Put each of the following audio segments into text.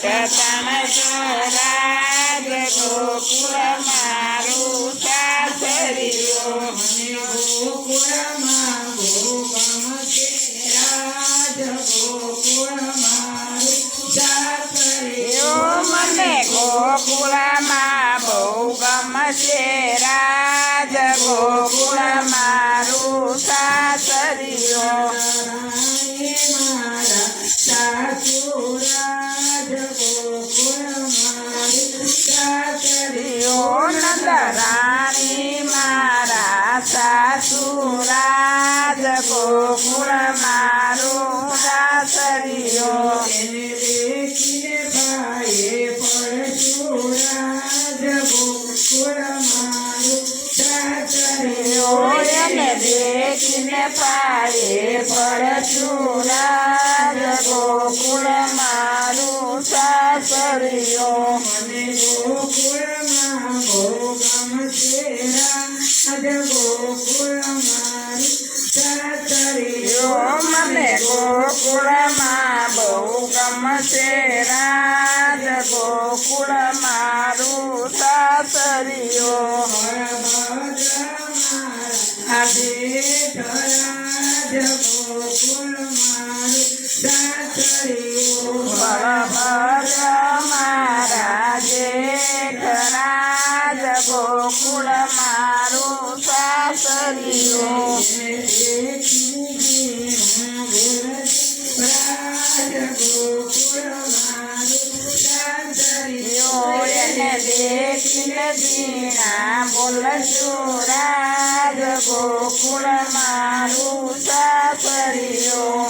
તણજો રાજ ગોકુળ મારું સાસરિયો ગોકુળમાં ગોગમ છે રાજ ગોકુળ મારું સાસરિયો મને ગોકુળમાં બહુ ગમશે રાજ ગોકુળ મારું સાસરિયો મારા સાસુરાજ ગોકુળ મારું સાસરિયો નંદરાણી મારા સાસુરાજ ગોકુળ મારું સાસરિયો દેખીને ભાઈએ પરશુરાજ ગોકુળ મારું સાસરિયો એને દેખીને પાયે પરશુરાજ ગોકુળ મારું સાસરિયો મને ગોકુળમાં ભોગમ છે રાજ ગોકુળ મારું સાસરિયો મને ગોકુળમાં બહુ ગમશે રાજ ગોકુળ મારું સાસરિયો મારા જેઠ રાજ ગોકુળ મારું સાસરિયો એને દેખીને દીણા બોલશું રાજ ગોકુળ મારું સાસરિયો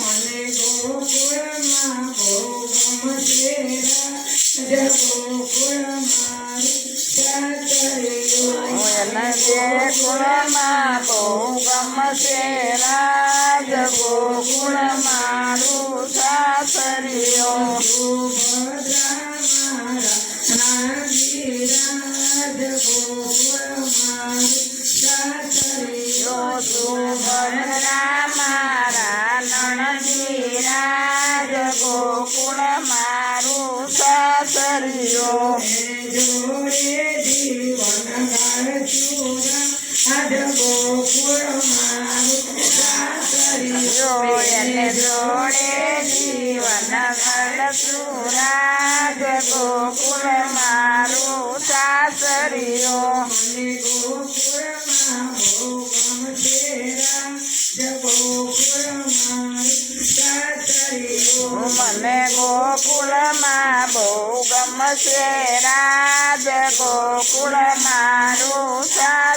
ગોકુળમાં ભોગમ છે રાજ ગોકુળ મારું સાસરિયો એને ગોકુળમાં બહુ ગમશે રાજ ગોકુળ મારું સાસરિયો સુભદ્રા મારા નણંદી રાજ ગોકુળ મારું સાસરિયો જોડે જીવન ગાળશું રાજ ગોકુળ મારું સાસરિયો એને જોડે જીવન ઘડશું રાજ ગોકુળ મારું સાસરિયો ગોકુળમાં ભોગમ છે રાજ ગોકુળ મારું સાસરિયો મને ગોકુળમાં બહુ ગમશે રાજ ગોકુળ મારું સાસરિયો